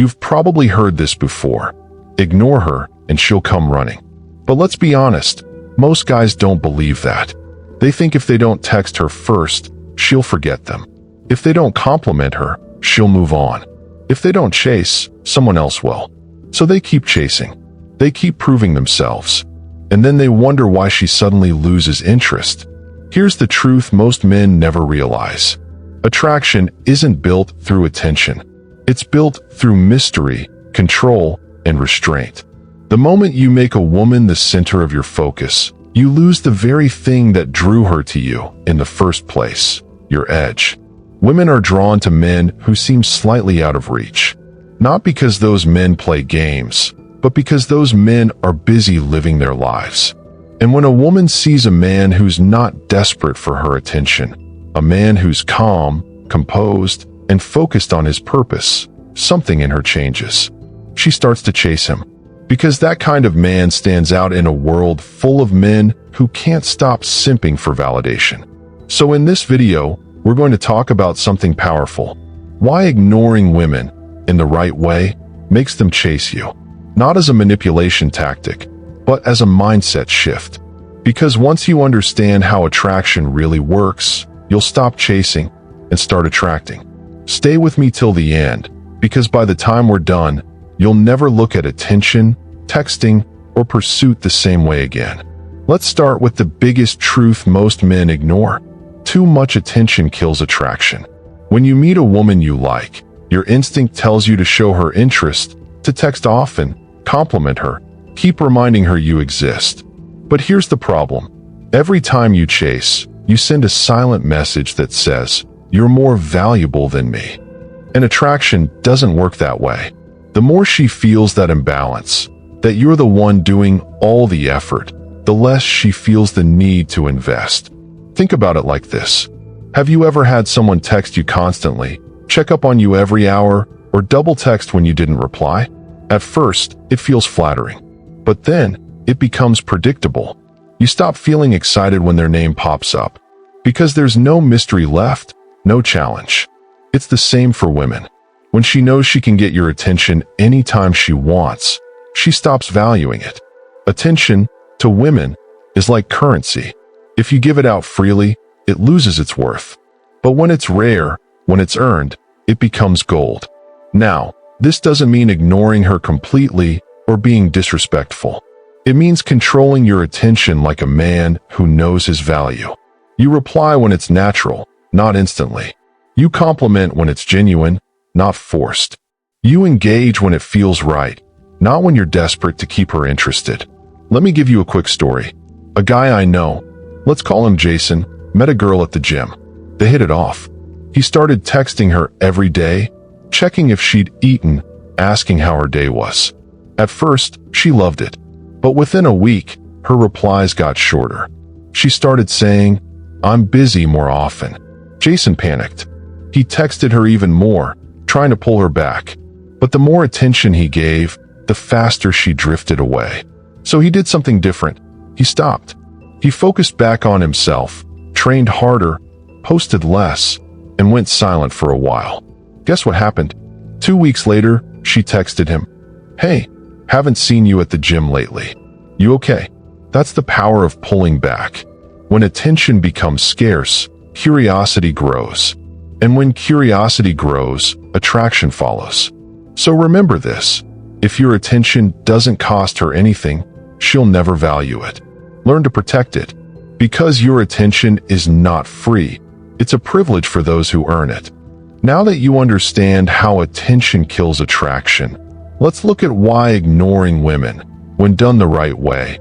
You've probably heard this before. Ignore her and she'll come running. But let's be honest, most guys don't believe that. They think if they don't text her first, she'll forget them. If they don't compliment her, she'll move on. If they don't chase, someone else will. So they keep chasing. They keep proving themselves. And then they wonder why she suddenly loses interest. Here's the truth most men never realize. Attraction isn't built through attention. It's built through mystery, control, and restraint. The moment you make a woman the center of your focus, you lose the very thing that drew her to you in the first place, your edge. Women are drawn to men who seem slightly out of reach. Not because those men play games, but because those men are busy living their lives. And when a woman sees a man who's not desperate for her attention, a man who's calm, composed, and focused on his purpose, something in her changes. She starts to chase him. Because that kind of man stands out in a world full of men who can't stop simping for validation. So in this video, we're going to talk about something powerful. Why ignoring women in the right way makes them chase you. Not as a manipulation tactic, but as a mindset shift. Because once you understand how attraction really works, you'll stop chasing and start attracting. Stay with me till the end, because by the time we're done, you'll never look at attention, texting, or pursuit the same way again. Let's start with the biggest truth most men ignore. Too much attention kills attraction. When you meet a woman you like, your instinct tells you to show her interest, to text often, compliment her, keep reminding her you exist. But here's the problem. Every time you chase, you send a silent message that says, "You're more valuable than me." And attraction doesn't work that way. The more she feels that imbalance, that you're the one doing all the effort, the less she feels the need to invest. Think about it like this. Have you ever had someone text you constantly, check up on you every hour, or double text when you didn't reply? At first, it feels flattering. But then, it becomes predictable. You stop feeling excited when their name pops up. Because there's no mystery left, no challenge. It's the same for women. When she knows she can get your attention anytime she wants, she stops valuing it. Attention, to women, is like currency. If you give it out freely, it loses its worth. But when it's rare, when it's earned, it becomes gold. Now, this doesn't mean ignoring her completely or being disrespectful. It means controlling your attention like a man who knows his value. You reply when it's natural, not instantly. You compliment when it's genuine, not forced. You engage when it feels right, not when you're desperate to keep her interested. Let me give you a quick story. A guy I know, let's call him Jason, met a girl at the gym. They hit it off. He started texting her every day, checking if she'd eaten, asking how her day was. At first, she loved it. But within a week, her replies got shorter. She started saying, "I'm busy," more often. Jason panicked. He texted her even more, trying to pull her back. But the more attention he gave, the faster she drifted away. So he did something different. He stopped. He focused back on himself, trained harder, posted less, and went silent for a while. Guess what happened? 2 weeks later, she texted him, "Hey, haven't seen you at the gym lately. You okay?" That's the power of pulling back. When attention becomes scarce, curiosity grows. And when curiosity grows, attraction follows. So remember this. If your attention doesn't cost her anything, she'll never value it. Learn to protect it. Because your attention is not free, it's a privilege for those who earn it. Now that you understand how attention kills attraction, let's look at why ignoring women, when done the right way,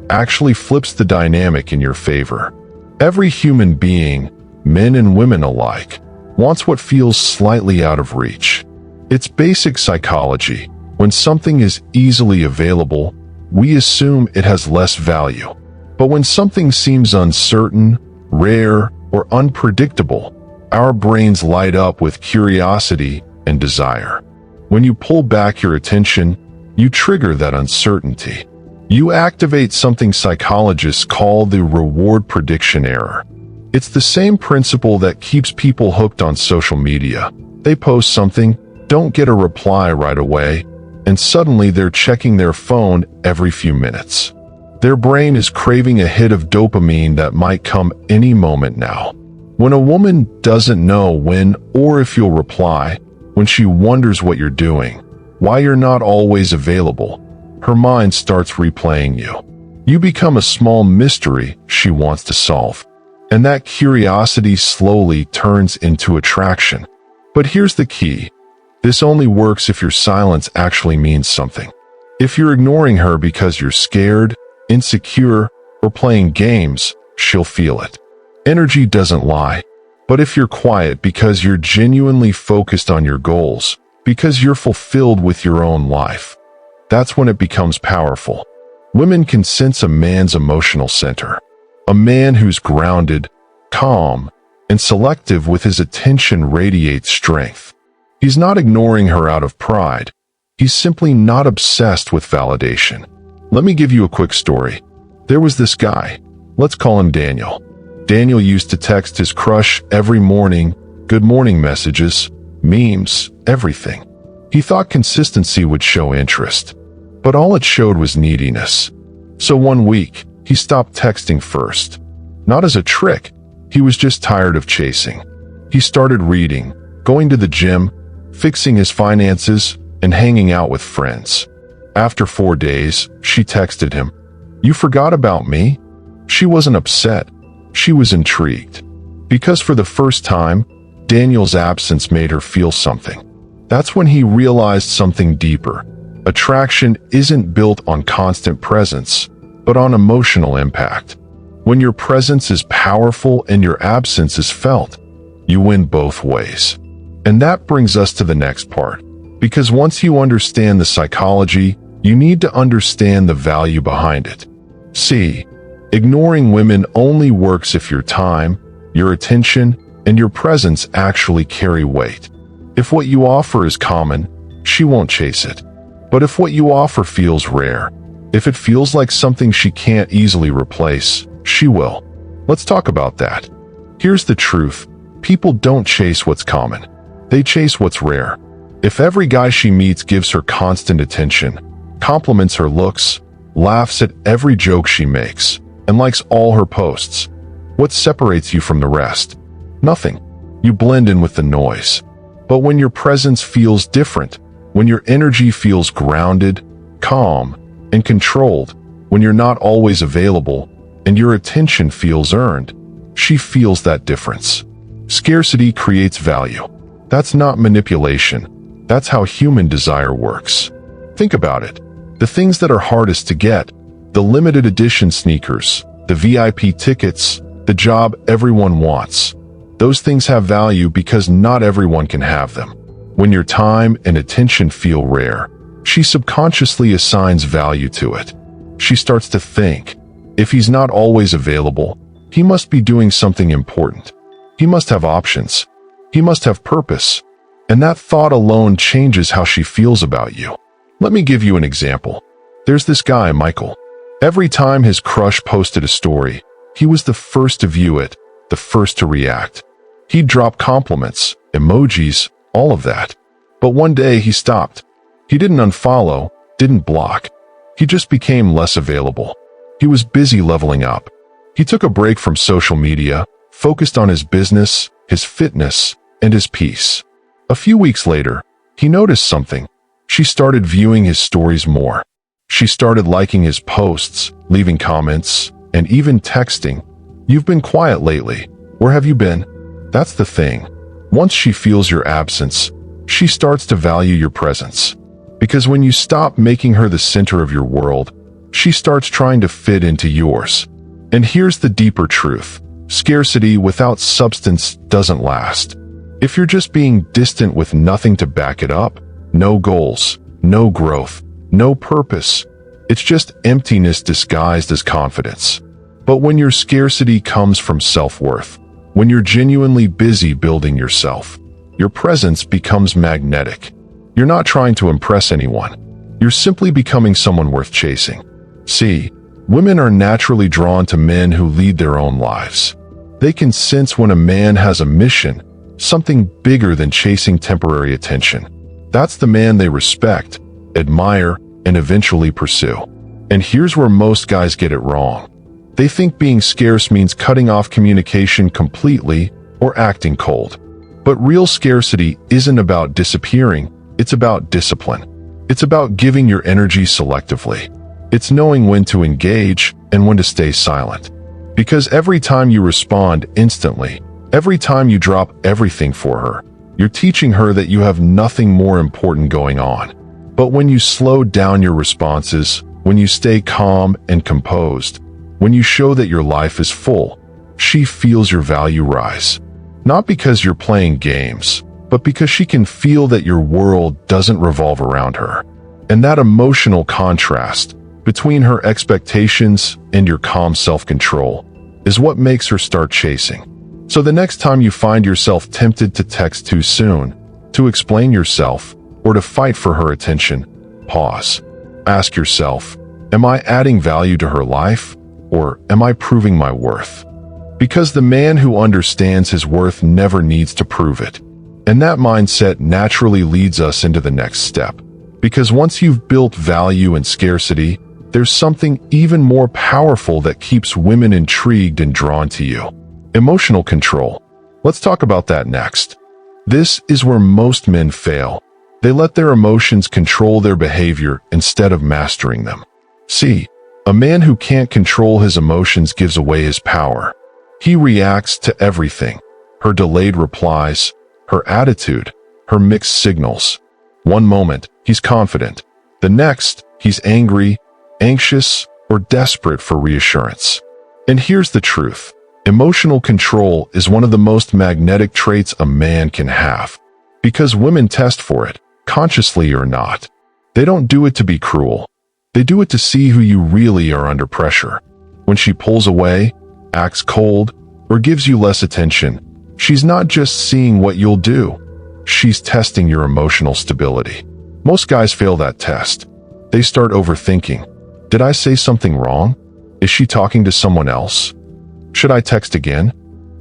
actually flips the dynamic in your favor. Every human being, men and women alike, wants what feels slightly out of reach. It's basic psychology. When something is easily available, we assume it has less value. But when something seems uncertain, rare, or unpredictable, our brains light up with curiosity and desire. When you pull back your attention, you trigger that uncertainty. You activate something psychologists call the reward prediction error. It's the same principle that keeps people hooked on social media. They post something, don't get a reply right away, and suddenly they're checking their phone every few minutes. Their brain is craving a hit of dopamine that might come any moment now. When a woman doesn't know when or if you'll reply, when she wonders what you're doing, why you're not always available, her mind starts replaying you. You become a small mystery she wants to solve. And that curiosity slowly turns into attraction. But here's the key. This only works if your silence actually means something. If you're ignoring her because you're scared, insecure, or playing games, she'll feel it. Energy doesn't lie. But if you're quiet because you're genuinely focused on your goals, because you're fulfilled with your own life, that's when it becomes powerful. Women can sense a man's emotional center. A man who's grounded, calm, and selective with his attention radiates strength. He's not ignoring her out of pride. He's simply not obsessed with validation. Let me give you a quick story. There was this guy. Let's call him Daniel. Daniel used to text his crush every morning, good morning messages, memes, everything. He thought consistency would show interest, but all it showed was neediness. So one week, he stopped texting first. Not as a trick, he was just tired of chasing. He started reading, going to the gym, fixing his finances, and hanging out with friends. After 4 days, she texted him, "You forgot about me?" She wasn't upset. She was intrigued. Because for the first time, Daniel's absence made her feel something. That's when he realized something deeper. Attraction isn't built on constant presence, but on emotional impact. When your presence is powerful and your absence is felt, you win both ways. And that brings us to the next part. Because once you understand the psychology, you need to understand the value behind it. See, ignoring women only works if your time, your attention, and your presence actually carry weight. If what you offer is common, she won't chase it. But if what you offer feels rare, if it feels like something she can't easily replace, she will. Let's talk about that. Here's the truth. People don't chase what's common. They chase what's rare. If every guy she meets gives her constant attention, compliments her looks, laughs at every joke she makes, and likes all her posts, what separates you from the rest? Nothing. You blend in with the noise. But when your presence feels different, when your energy feels grounded, calm, and controlled, when you're not always available, and your attention feels earned, she feels that difference. Scarcity creates value. That's not manipulation. That's how human desire works. Think about it. The things that are hardest to get, the limited edition sneakers, the VIP tickets, the job everyone wants, those things have value because not everyone can have them. When your time and attention feel rare, she subconsciously assigns value to it. She starts to think, if he's not always available, he must be doing something important. He must have options. He must have purpose. And that thought alone changes how she feels about you. Let me give you an example. There's this guy, Michael. Every time his crush posted a story, he was the first to view it, the first to react. He'd drop compliments, emojis, all of that. But one day he stopped. He didn't unfollow, didn't block. He just became less available. He was busy leveling up. He took a break from social media, focused on his business, his fitness, and his peace. A few weeks later, he noticed something. She started viewing his stories more. She started liking his posts, leaving comments, and even texting. "You've been quiet lately. Where have you been?" That's the thing. Once she feels your absence, she starts to value your presence. Because when you stop making her the center of your world, she starts trying to fit into yours. And here's the deeper truth. Scarcity without substance doesn't last. If you're just being distant with nothing to back it up, no goals, no growth, no purpose, it's just emptiness disguised as confidence. But when your scarcity comes from self-worth, when you're genuinely busy building yourself, your presence becomes magnetic. You're not trying to impress anyone. You're simply becoming someone worth chasing. See, women are naturally drawn to men who lead their own lives. They can sense when a man has a mission, something bigger than chasing temporary attention. That's the man they respect, admire, and eventually pursue. And here's where most guys get it wrong. They think being scarce means cutting off communication completely or acting cold. But real scarcity isn't about disappearing, it's about discipline. It's about giving your energy selectively. It's knowing when to engage and when to stay silent. Because every time you respond instantly, every time you drop everything for her, you're teaching her that you have nothing more important going on. But when you slow down your responses, when you stay calm and composed, when you show that your life is full, she feels your value rise. Not because you're playing games, but because she can feel that your world doesn't revolve around her. And that emotional contrast between her expectations and your calm self-control is what makes her start chasing. So the next time you find yourself tempted to text too soon, to explain yourself, or to fight for her attention, pause. Ask yourself, am I adding value to her life, or am I proving my worth? Because the man who understands his worth never needs to prove it. And that mindset naturally leads us into the next step. Because once you've built value and scarcity, there's something even more powerful that keeps women intrigued and drawn to you. Emotional control. Let's talk about that next. This is where most men fail. They let their emotions control their behavior instead of mastering them. See, a man who can't control his emotions gives away his power. He reacts to everything. Her delayed replies, her attitude, her mixed signals. One moment, he's confident. The next, he's angry, anxious, or desperate for reassurance. And here's the truth. Emotional control is one of the most magnetic traits a man can have. Because women test for it, consciously or not. They don't do it to be cruel. They do it to see who you really are under pressure. When she pulls away, acts cold, or gives you less attention, she's not just seeing what you'll do. She's testing your emotional stability. Most guys fail that test. They start overthinking. Did I say something wrong? Is she talking to someone else? Should I text again?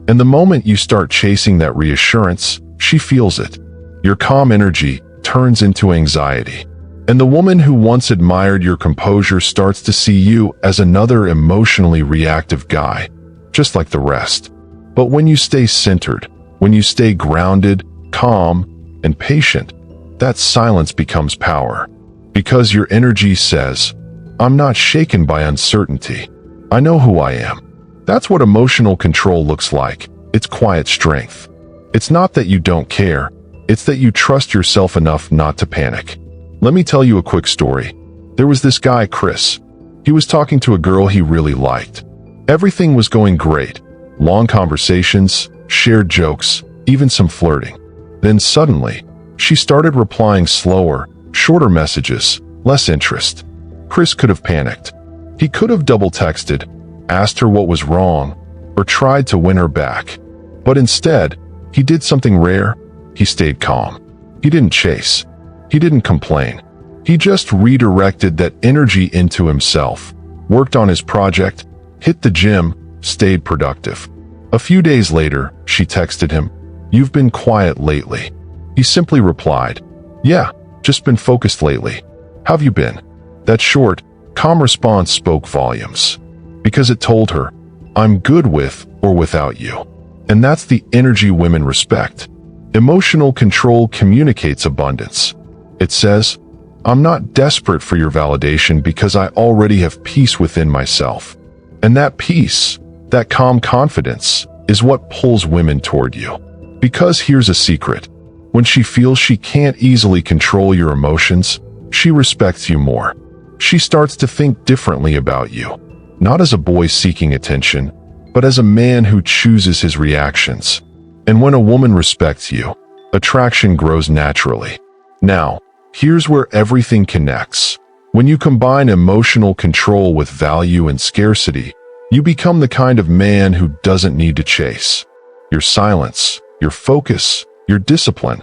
And the moment you start chasing that reassurance, she feels it. Your calm energy turns into anxiety. And the woman who once admired your composure starts to see you as another emotionally reactive guy, just like the rest. But when you stay centered, when you stay grounded, calm, and patient, that silence becomes power. Because your energy says, I'm not shaken by uncertainty. I know who I am. That's what emotional control looks like. It's quiet strength. It's not that you don't care. It's that you trust yourself enough not to panic. Let me tell you a quick story. There was this guy, Chris. He was talking to a girl he really liked. Everything was going great. Long conversations, shared jokes, even some flirting. Then suddenly, she started replying slower, shorter messages, less interest. Chris could have panicked. He could have double texted, asked her what was wrong, or tried to win her back. But instead, he did something rare. He stayed calm. He didn't chase. He didn't complain. He just redirected that energy into himself, worked on his project, hit the gym, stayed productive. A few days later, she texted him, "You've been quiet lately." He simply replied, "Yeah, just been focused lately. How've you been?" That short, calm response spoke volumes. Because it told her, I'm good with or without you. And that's the energy women respect. Emotional control communicates abundance. It says, I'm not desperate for your validation because I already have peace within myself. And that peace, that calm confidence, is what pulls women toward you. Because here's a secret. When she feels she can't easily control your emotions, she respects you more. She starts to think differently about you. Not as a boy seeking attention, but as a man who chooses his reactions. And when a woman respects you, attraction grows naturally. Now, here's where everything connects. When you combine emotional control with value and scarcity, you become the kind of man who doesn't need to chase. Your silence, your focus, your discipline,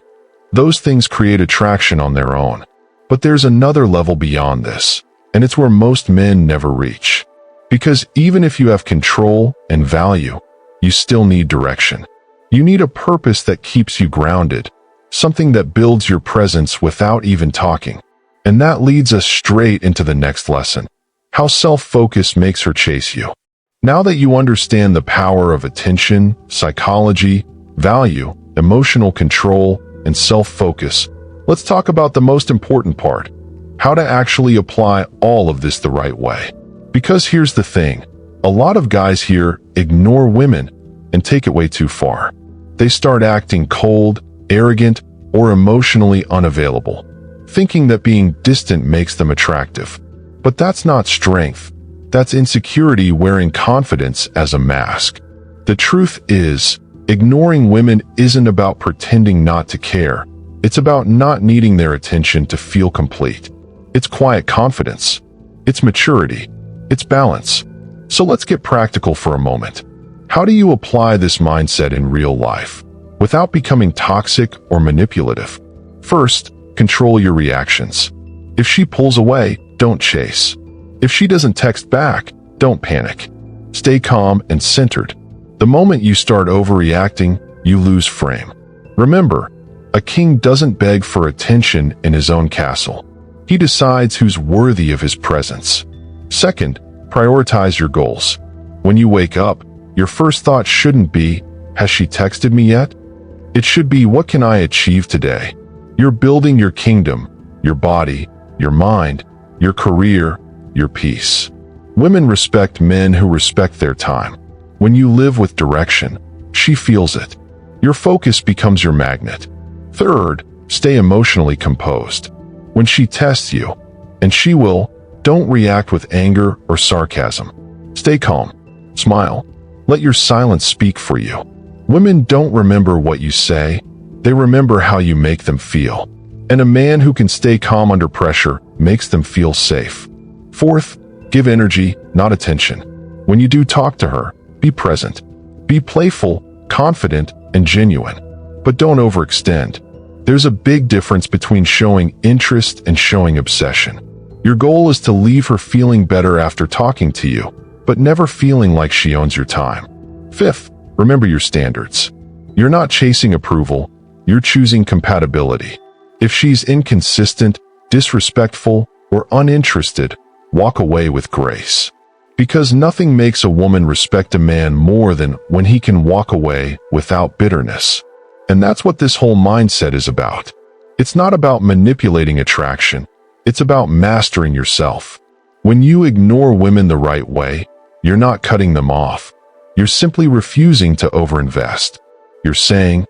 those things create attraction on their own. But there's another level beyond this, and it's where most men never reach. Because even if you have control and value, you still need direction. You need a purpose that keeps you grounded, something that builds your presence without even talking. And that leads us straight into the next lesson: how self-focus makes her chase you. Now that you understand the power of attention, psychology, value, emotional control, and self-focus, let's talk about the most important part: how to actually apply all of this the right way. Because here's the thing, a lot of guys here ignore women and take it way too far. They start acting cold, arrogant, or emotionally unavailable, thinking that being distant makes them attractive. But that's not strength. That's insecurity wearing confidence as a mask. The truth is, ignoring women isn't about pretending not to care. It's about not needing their attention to feel complete. It's quiet confidence. It's maturity. It's balance. So let's get practical for a moment. How do you apply this mindset in real life without becoming toxic or manipulative? First, control your reactions. If she pulls away, don't chase. If she doesn't text back, don't panic. Stay calm and centered. The moment you start overreacting, you lose frame. Remember, a king doesn't beg for attention in his own castle. He decides who's worthy of his presence. Second, prioritize your goals. When you wake up, your first thought shouldn't be, has she texted me yet? It should be, what can I achieve today? You're building your kingdom, your body, your mind, your career, your peace. Women respect men who respect their time. When you live with direction, she feels it. Your focus becomes your magnet. Third, stay emotionally composed. When she tests you, and she will, don't react with anger or sarcasm. Stay calm. Smile. Let your silence speak for you. Women don't remember what you say, they remember how you make them feel. And a man who can stay calm under pressure makes them feel safe. Fourth, give energy, not attention. When you do talk to her, be present. Be playful, confident, and genuine. But don't overextend. There's a big difference between showing interest and showing obsession. Your goal is to leave her feeling better after talking to you, but never feeling like she owns your time. Fifth, remember your standards. You're not chasing approval, you're choosing compatibility. If she's inconsistent, disrespectful, or uninterested, walk away with grace. Because nothing makes a woman respect a man more than when he can walk away without bitterness. And that's what this whole mindset is about. It's not about manipulating attraction, it's about mastering yourself. When you ignore women the right way, you're not cutting them off. You're simply refusing to overinvest. You're saying,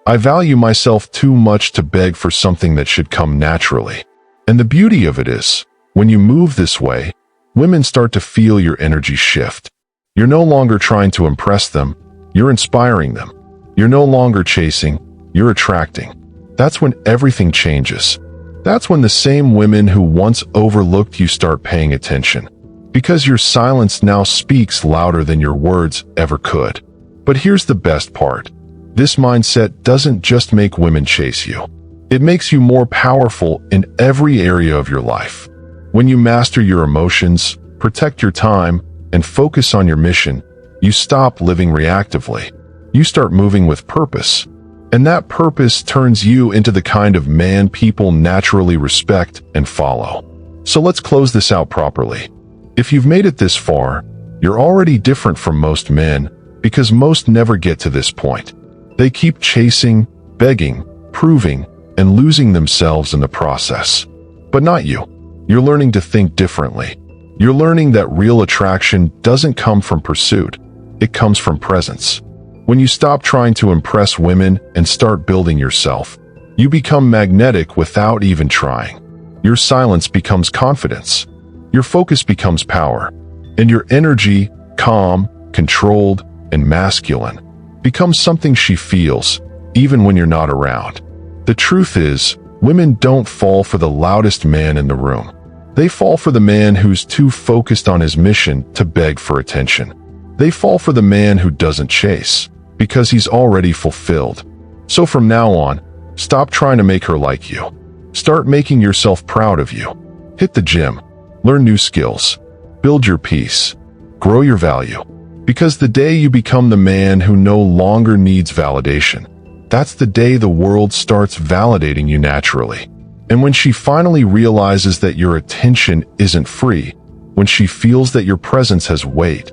I value myself too much to beg for something that should come naturally. And the beauty of it is, when you move this way, women start to feel your energy shift. You're no longer trying to impress them, you're inspiring them. You're no longer chasing, you're attracting. That's when everything changes. That's when the same women who once overlooked you start paying attention. Because your silence now speaks louder than your words ever could. But here's the best part. This mindset doesn't just make women chase you. It makes you more powerful in every area of your life. When you master your emotions, protect your time, and focus on your mission, you stop living reactively. You start moving with purpose. And that purpose turns you into the kind of man people naturally respect and follow. So let's close this out properly. If you've made it this far, you're already different from most men, because most never get to this point. They keep chasing, begging, proving, and losing themselves in the process. But not you. You're learning to think differently. You're learning that real attraction doesn't come from pursuit. It comes from presence. When you stop trying to impress women and start building yourself, you become magnetic without even trying. Your silence becomes confidence. Your focus becomes power. And your energy, calm, controlled, and masculine, becomes something she feels, even when you're not around. The truth is, women don't fall for the loudest man in the room. They fall for the man who's too focused on his mission to beg for attention. They fall for the man who doesn't chase, because he's already fulfilled. So from now on, stop trying to make her like you. Start making yourself proud of you. Hit the gym. Learn new skills. Build your peace. Grow your value. Because the day you become the man who no longer needs validation, That's the day the world starts validating you naturally. And when she finally realizes that your attention isn't free, when she feels that your presence has weight,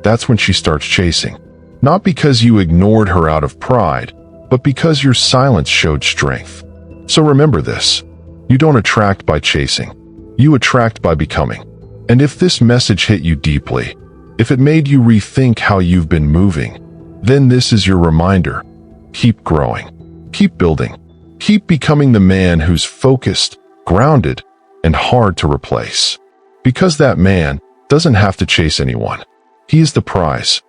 that's when she starts chasing. Not because you ignored her out of pride, but because your silence showed strength. So remember this: you don't attract by chasing. You attract by becoming. And if this message hit you deeply, if it made you rethink how you've been moving, then this is your reminder. Keep growing. Keep building. Keep becoming the man who's focused, grounded, and hard to replace. Because that man doesn't have to chase anyone. He is the prize.